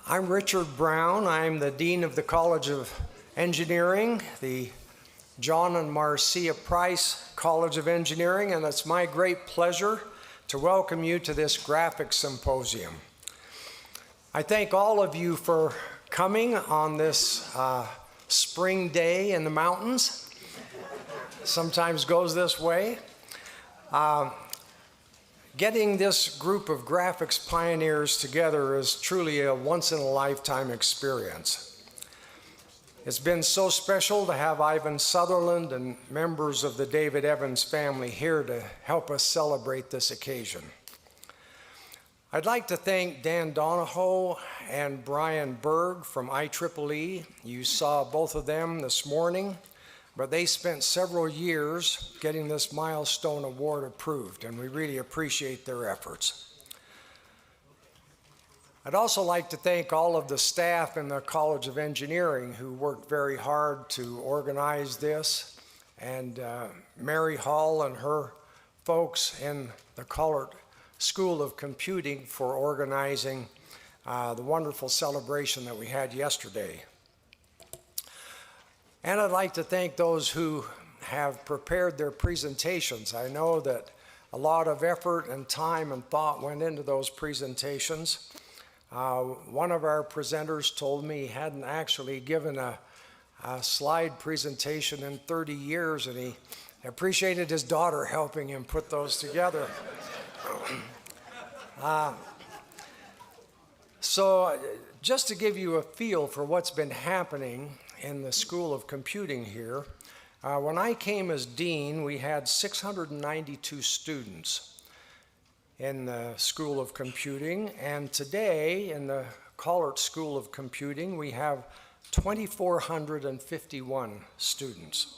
I'm Richard Brown. I'm the Dean of the College of Engineering, the John and Marcia Price College of Engineering, and it's my great pleasure to welcome you to this graphics symposium. I thank all of you for coming on this spring day in the mountains. Sometimes goes this way. Getting this group of graphics pioneers together is truly a once-in-a-lifetime experience. It's been so special to have Ivan Sutherland and members of the David Evans family here to help us celebrate this occasion. I'd like to thank Dan Donahoe and Brian Berg from IEEE. You saw both of them this morning, but they spent several years getting this milestone award approved, and we really appreciate their efforts. I'd also like to thank all of the staff in the College of Engineering who worked very hard to organize this, and Mary Hall and her folks in the College School of Computing for organizing the wonderful celebration that we had yesterday. And I'd like to thank those who have prepared their presentations. I know that a lot of effort and time and thought went into those presentations. One of our presenters told me he hadn't actually given a slide presentation in 30 years, and he appreciated his daughter helping him put those together. So just to give you a feel for what's been happening in the School of Computing here, when I came as dean, we had 692 students in the School of Computing, and today in the College School of Computing, we have 2,451 students.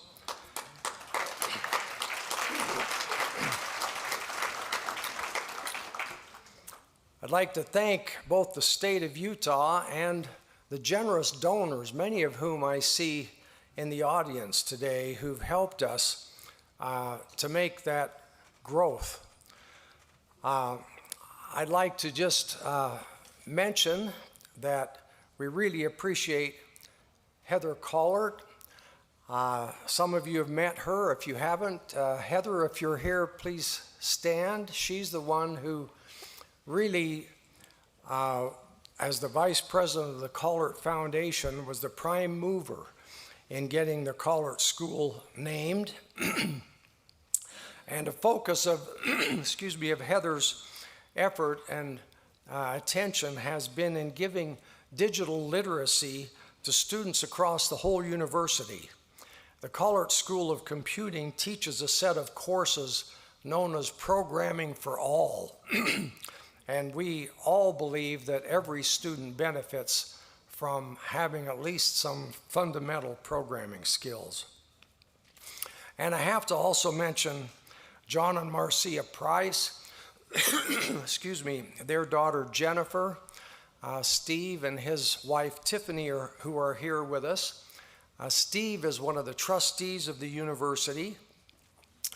I'd like to thank both the state of Utah and the generous donors, many of whom I see in the audience today, who've helped us to make that growth. I'd like to just mention that we really appreciate Heather Collert. Some of you have met her. If you haven't, Heather, if you're here, please stand. She's the one who really, as the vice president of the Collert Foundation, was the prime mover in getting the Collert School named. And a focus of, of Heather's effort and attention has been in giving digital literacy to students across the whole university. The Collert School of Computing teaches a set of courses known as Programming for All. And we all believe that every student benefits from having at least some fundamental programming skills. And I have to also mention John and Marcia Price, their daughter Jennifer, Steve and his wife Tiffany who are here with us. Steve is one of the trustees of the university,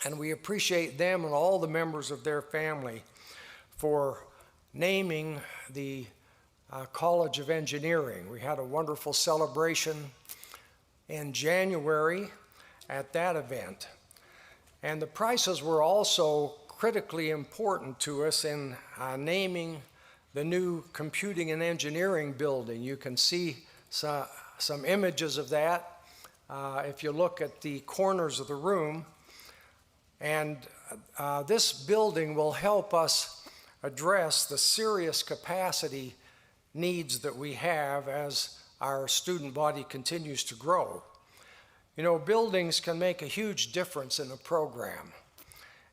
and we appreciate them and all the members of their family for naming the College of Engineering. We had a wonderful celebration in January at that event. And the Prices were also critically important to us in naming the new Computing and Engineering building. You can see some images of that if you look at the corners of the room. And this building will help us address the serious capacity needs that we have as our student body continues to grow. You know, buildings can make a huge difference in a program,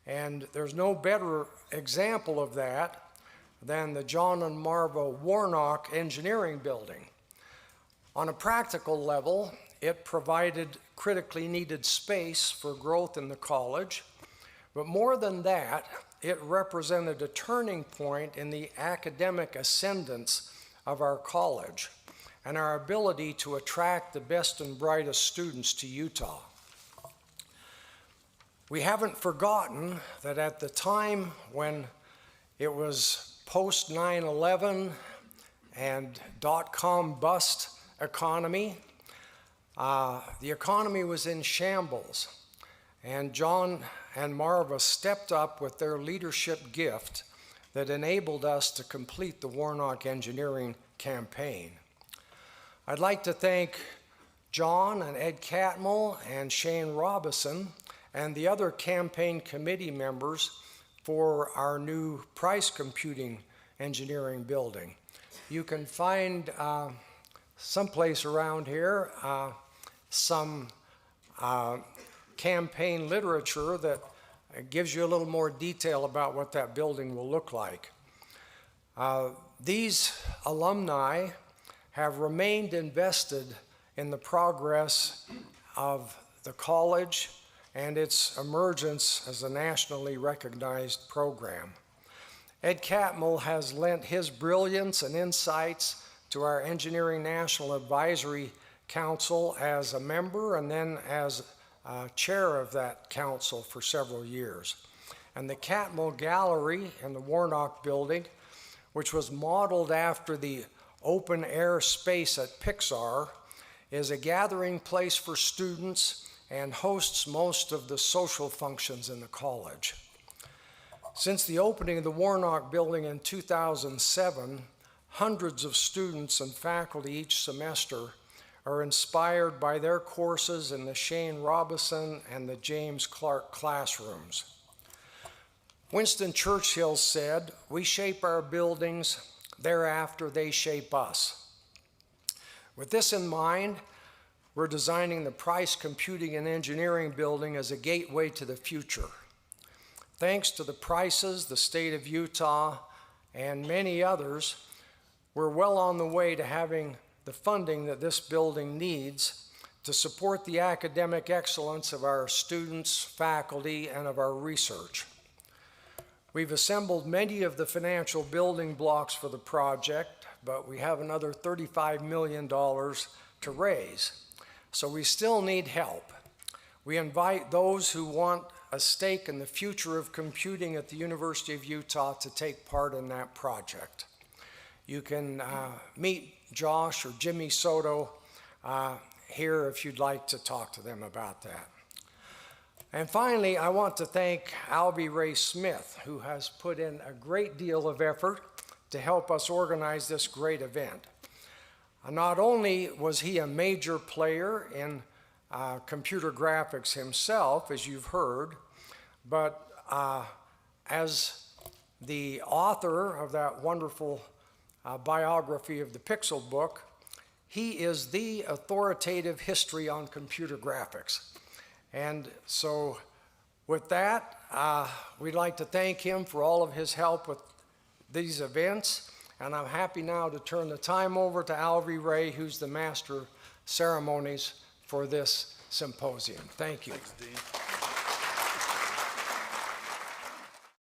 and there's no better example of that than the John and Marva Warnock Engineering Building. On a practical level, it provided critically needed space for growth in the college, but more than that, it represented a turning point in the academic ascendance of our college and our ability to attract the best and brightest students to Utah. We haven't forgotten that at the time when it was post 9/11 and dot-com bust economy. The economy was in shambles, and John and Marva stepped up with their leadership gift that enabled us to complete the Warnock Engineering campaign. I'd like to thank John and Ed Catmull and Shane Robison and the other campaign committee members for our new Price Computing Engineering building. You can find someplace around here some campaign literature that gives you a little more detail about what that building will look like. These alumni have remained invested in the progress of the college and its emergence as a nationally recognized program. Ed Catmull has lent his brilliance and insights to our Engineering National Advisory Council as a member and then as chair of that council for several years. And the Catmull Gallery in the Warnock building, which was modeled after the open air space at Pixar, is a gathering place for students and hosts most of the social functions in the college. Since the opening of the Warnock building in 2007, hundreds of students and faculty each semester are inspired by their courses in the Shane Robison and the James Clark classrooms. Winston Churchill said, "We shape our buildings, thereafter they shape us." With this in mind, we're designing the Price Computing and Engineering building as a gateway to the future. Thanks to the Prices, the state of Utah, and many others, we're well on the way to having the funding that this building needs to support the academic excellence of our students, faculty, and of our research. We've assembled many of the financial building blocks for the project, but we have another $35 million to raise. So we still need help. We invite those who want a stake in the future of computing at the University of Utah to take part in that project. You can meet Josh or Jimmy Soto here if you'd like to talk to them about that. And finally, I want to thank Alvy Ray Smith, who has put in a great deal of effort to help us organize this great event. Not only was he a major player in computer graphics himself, as you've heard, but as the author of that wonderful biography of the Pixel book, he is the authoritative history on computer graphics. And so with that, we'd like to thank him for all of his help with these events. And I'm happy now to turn the time over to Alvy Ray, who's the master of ceremonies for this symposium. Thank you. Thanks, Dean.